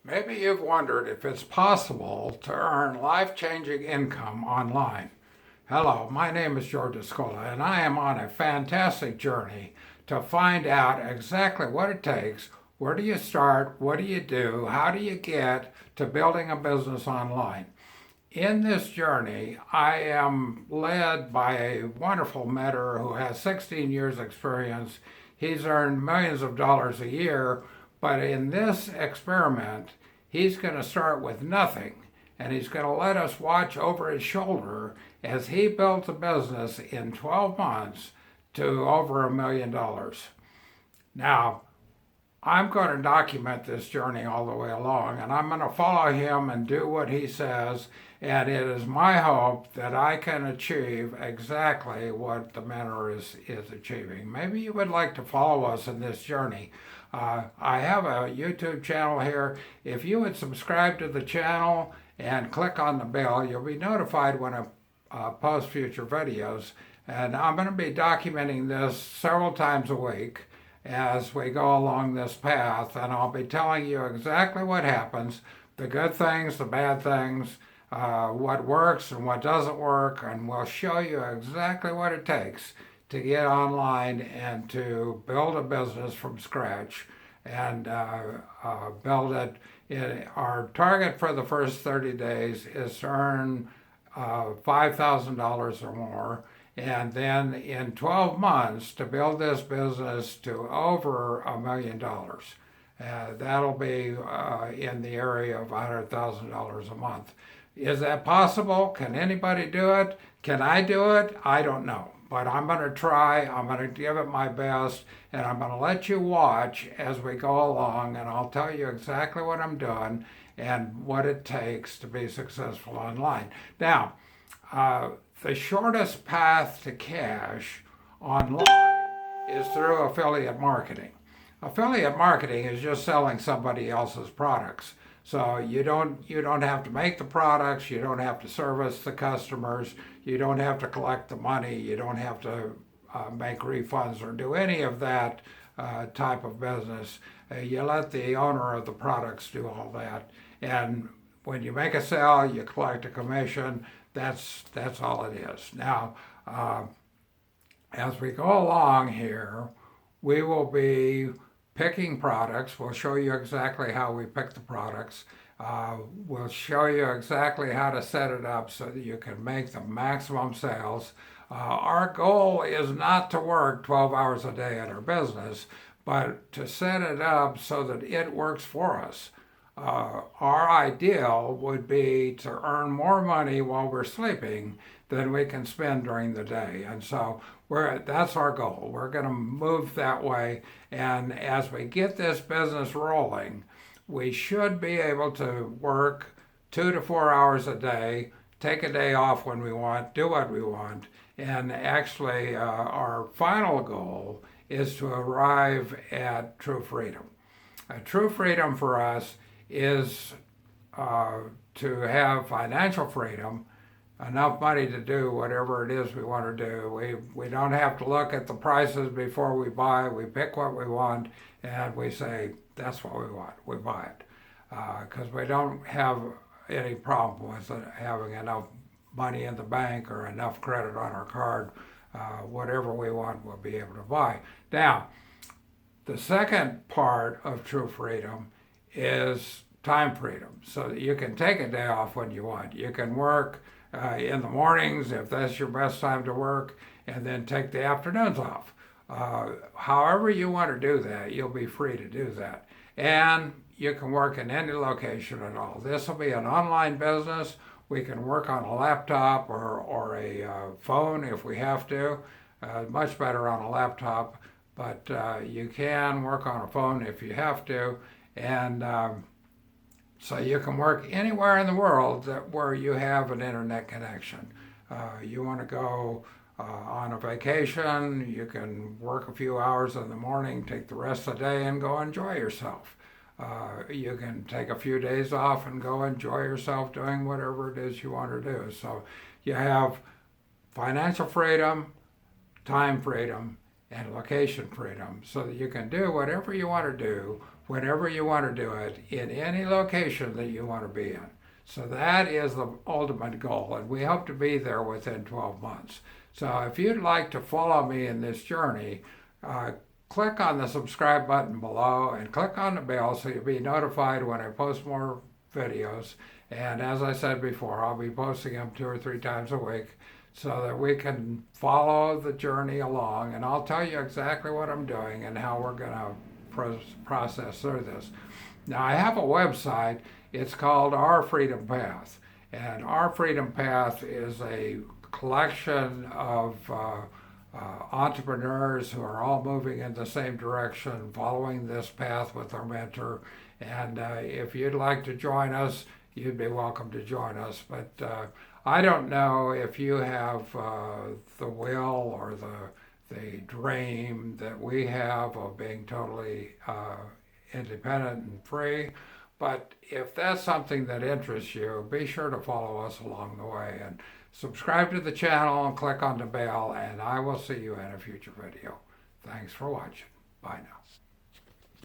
Maybe you've wondered if it's possible to earn life-changing income online. Hello, my name is George Escola, and I am on a fantastic journey to find out exactly what it takes. Where do you start? What do you do? How do you get to building a business online? In this journey, I am led by a wonderful mentor who has 16 years experience. He's earned millions of dollars a year, but in this experiment, he's going to start with nothing, and he's going to let us watch over his shoulder as he builds a business in 12 months to over $1 million. Now, I'm going to document this journey all the way along, and I'm going to follow him and do what he says. And it is my hope that I can achieve exactly what the mentor is achieving. Maybe you would like to follow us in this journey. I have a YouTube channel here. If you would subscribe to the channel and click on the bell, you'll be notified when I post future videos. And I'm going to be documenting this several times a week as we go along this path, and I'll be telling you exactly what happens, the good things, the bad things, what works and what doesn't work, and we'll show you exactly what it takes to get online and to build a business from scratch and build it. Our target for the first 30 days is to earn $5,000 or more, and then in 12 months to build this business to over $1 million. That'll be in the area of $100,000 a month. Is that possible? Can anybody do it? Can I do it? I don't know. But I'm going to try, I'm going to give it my best, and I'm going to let you watch as we go along, and I'll tell you exactly what I'm doing and what it takes to be successful online. Now, the shortest path to cash online is through affiliate marketing. Affiliate marketing is just selling somebody else's products. So you don't have to make the products, you don't have to service the customers, you don't have to collect the money, you don't have to make refunds or do any of that type of business. You let the owner of the products do all that. And when you make a sale, you collect a commission. That's all it is. Now, as we go along here, we will be picking products. We'll show you exactly how we pick the products. We'll show you exactly how to set it up so that you can make the maximum sales. Our goal is not to work 12 hours a day in our business, but to set it up so that it works for us. Our ideal would be to earn more money while we're sleeping than we can spend during the day. And so that's our goal. We're going to move that way. And as we get this business rolling, we should be able to work 2 to 4 hours a day, take a day off when we want, do what we want. And actually, our final goal is to arrive at true freedom. True freedom for us is to have financial freedom, enough money to do whatever it is we want to do. We don't have to look at the prices before we buy. We pick what we want and we say, that's what we want. We buy it. Because we don't have any problem with having enough money in the bank or enough credit on our card. Whatever we want, we'll be able to buy. Now, the second part of true freedom is time freedom, so that you can take a day off when you want. You can work in the mornings if that's your best time to work, and then take the afternoons off. However you want to do that, you'll be free to do that. And you can work in any location at all. This will be an online business. We can work on a laptop or a phone if we have to. Much better on a laptop, but you can work on a phone if you have to. And so you can work anywhere in the world where you have an internet connection. You want to go on a vacation, you can work a few hours in the morning, take the rest of the day and go enjoy yourself. You can take a few days off and go enjoy yourself doing whatever it is you want to do. So you have financial freedom, time freedom, and location freedom, so that you can do whatever you want to do whenever you want to do it in any location that you want to be in. So that is the ultimate goal, and we hope to be there within 12 months. So if you'd like to follow me in this journey, click on the subscribe button below and click on the bell so you'll be notified when I post more videos. And as I said before, I'll be posting them 2 or 3 times a week so that we can follow the journey along, and I'll tell you exactly what I'm doing and how we're going to process through this. Now, I have a website. It's called Our Freedom Path, and Our Freedom Path is a collection of entrepreneurs who are all moving in the same direction, following this path with our mentor. And if you'd like to join us, you'd be welcome to join us. But I don't know if you have the will or the dream that we have of being totally independent and free. But if that's something that interests you, be sure to follow us along the way and subscribe to the channel and click on the bell, and I will see you in a future video. Thanks for watching. Bye now.